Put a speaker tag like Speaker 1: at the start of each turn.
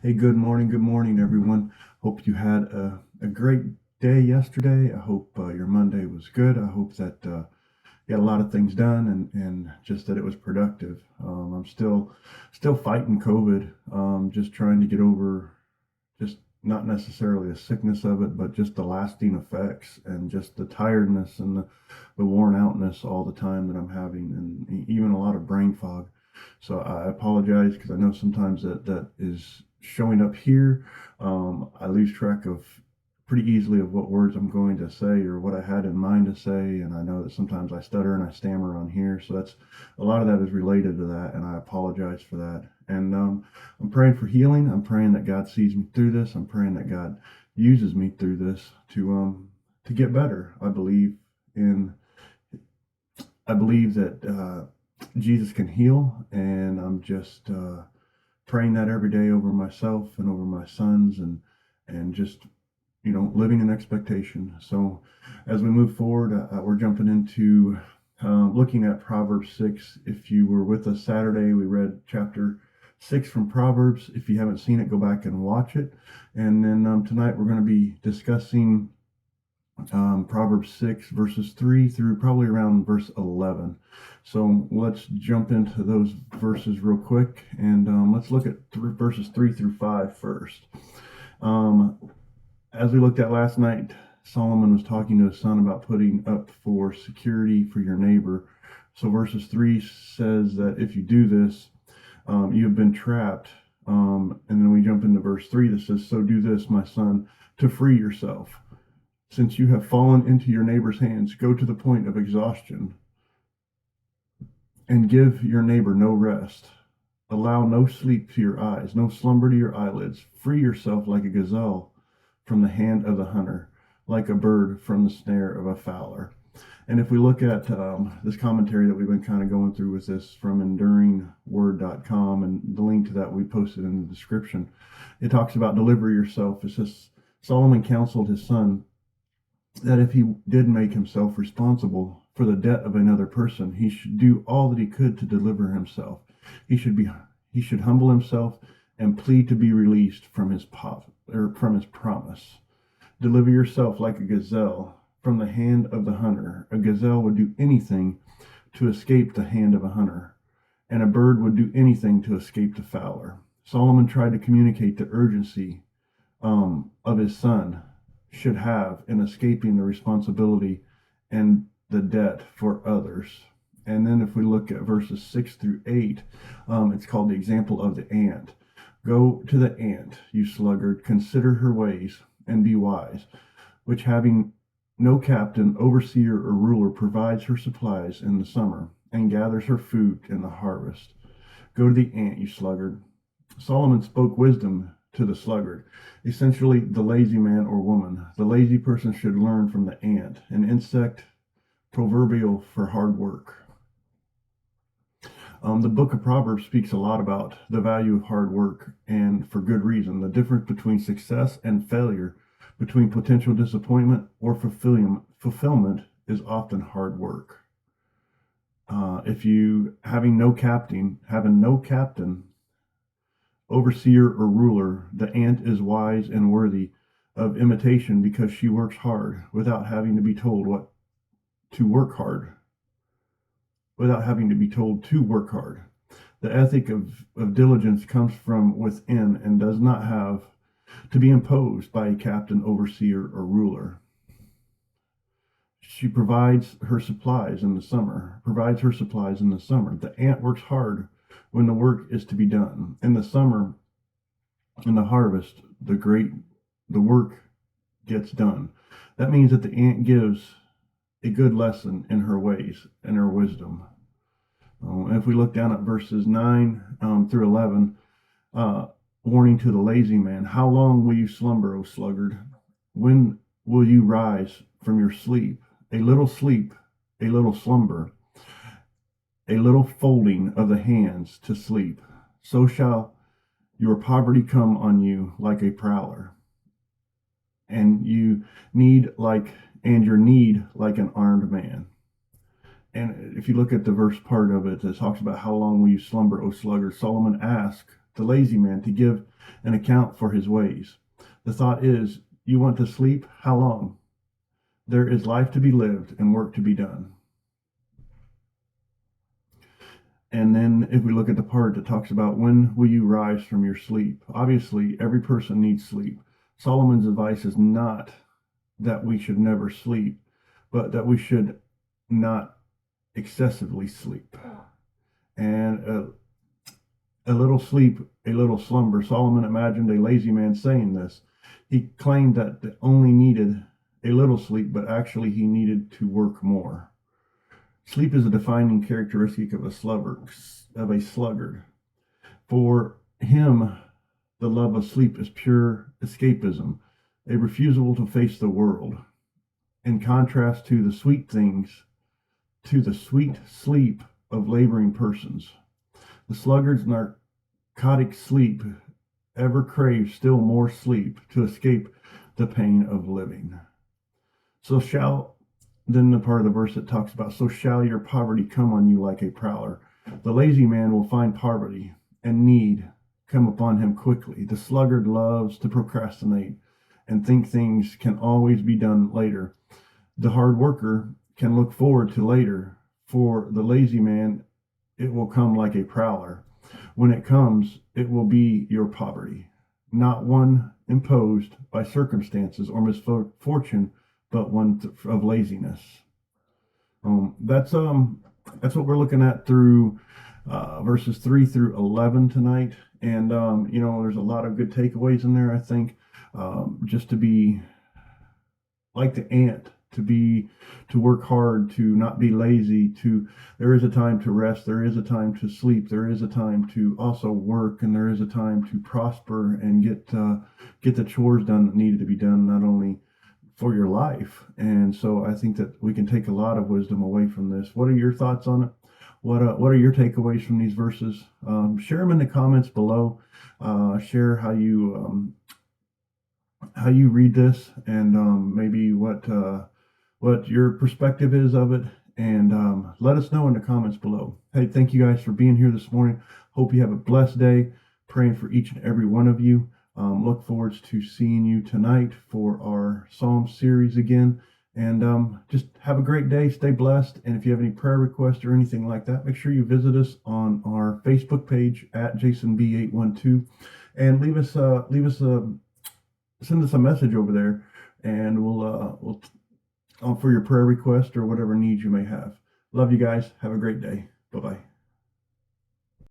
Speaker 1: Hey, good morning, everyone. Hope you had a great day yesterday. I hope your Monday was good. I hope that you got a lot of things done and just that it was productive. I'm still fighting COVID, just trying to get over just not necessarily a sickness of it, but just the lasting effects and just the tiredness and the worn outness all the time that I'm having, and even a lot of brain fog. So I apologize because I know sometimes that is showing up here. I lose track of pretty easily of what words I'm going to say or what I had in mind to say, and I know that sometimes I stutter and I stammer on here. So that's a lot of that is related to that, and I apologize for that. And I'm praying for healing. I'm praying that God sees me through this. I'm praying that God uses me through this to get better. In I believe that Jesus can heal, and I'm just praying that every day over myself and over my sons, and just living in expectation. So as we move forward, we're jumping into looking at Proverbs 6. If you were with us Saturday, we read chapter 6 from Proverbs. If you haven't seen it, go back and watch it. And then tonight we're going to be discussing Proverbs 6, verses 3 through probably around verse 11. So let's jump into those verses real quick, and let's look at verses 3 through 5 first. Um, as we looked at last night, Solomon was talking to his son about putting up for security for your neighbor. So verses 3 says that if you do this, you have been trapped. And then we jump into verse 3 that says, so do this, my son, to free yourself. Since you have fallen into your neighbor's hands, go to the point of exhaustion and give your neighbor no rest. Allow no sleep to your eyes, no slumber to your eyelids. Free yourself like a gazelle from the hand of the hunter, like a bird from the snare of a fowler. And if we look at this commentary that we've been kind of going through with this from enduringword.com, and the link to that we posted in the description, it talks about deliver yourself. It says Solomon counseled his son that if he did make himself responsible for the debt of another person, he should do all that he could to deliver himself. He should be he should humble himself and plead to be released from from his promise. Deliver yourself like a gazelle from the hand of the hunter. A gazelle would do anything to escape the hand of a hunter, and a bird would do anything to escape the fowler. Solomon tried to communicate the urgency of his son should have in escaping the responsibility and the debt for others. And then if we look at verses 6 through 8, it's called the example of the ant. Go to the ant, you sluggard, consider her ways and be wise, which having no captain, overseer, or ruler provides her supplies in the summer and gathers her food in the harvest. Go to the ant, you sluggard. Solomon spoke wisdom to the sluggard, essentially the lazy man or woman. The lazy person should learn from the ant, an insect proverbial for hard work. The book of Proverbs speaks a lot about the value of hard work, and for good reason. The difference between success and failure, between potential disappointment or fulfillment, is often hard work. If you having no captain, overseer, or ruler, the ant is wise and worthy of imitation because she works hard without having to be told to work hard, without having to be told to work hard. The ethic of diligence comes from within and does not have to be imposed by a captain, overseer, or ruler. She provides her supplies in the summer. The ant works hard when the work is to be done. In the summer, in the harvest, the work gets done. That means that the ant gives a good lesson in her ways and her wisdom. And if we look down at verses 9 through 11, warning to the lazy man, how long will you slumber, O sluggard? When will you rise from your sleep? A little sleep, a little slumber, a little folding of the hands to sleep. So shall your poverty come on you like a prowler, and your need like an armed man. And if you look at the verse part of it, it talks about how long will you slumber, O sluggard? Solomon asked the lazy man to give an account for his ways. The thought is, you want to sleep? How long? There is life to be lived and work to be done. And then if we look at the part that talks about when will you rise from your sleep? Obviously, every person needs sleep. Solomon's advice is not that we should never sleep, but that we should not excessively sleep. And a little sleep, a little slumber. Solomon imagined a lazy man saying this. He claimed that they only needed a little sleep, but actually he needed to work more. Sleep is a defining characteristic of a sluggard. For him, the love of sleep is pure escapism, a refusal to face the world. In contrast to the sweet sleep of laboring persons. The sluggard's narcotic sleep ever craves still more sleep to escape the pain of living. Then the part of the verse that talks about, so shall your poverty come on you like a prowler. The lazy man will find poverty and need come upon him quickly. The sluggard loves to procrastinate and think things can always be done later. The hard worker can look forward to later. For the lazy man, it will come like a prowler. When it comes, it will be your poverty, not one imposed by circumstances or misfortune, but one of laziness. That's what we're looking at through verses 3 through 11 tonight. And there's a lot of good takeaways in there. I think just to be like the ant, to work hard, to not be lazy, there is a time to rest, there is a time to sleep, there is a time to also work, and there is a time to prosper and get the chores done that needed to be done, not only for your life. And so I think that we can take a lot of wisdom away from this. What are your thoughts on it? What are your takeaways from these verses? Share them in the comments below. Share how you read this, and maybe what your perspective is of it, and let us know in the comments below. Hey, thank you guys for being here this morning. Hope you have a blessed day. Praying for each and every one of you. Look forward to seeing you tonight for our Psalm series again. And just have a great day. Stay blessed. And if you have any prayer requests or anything like that, make sure you visit us on our Facebook page at JasonB812, and send us a message over there, and we'll for your prayer request or whatever needs you may have. Love you guys. Have a great day. Bye-bye.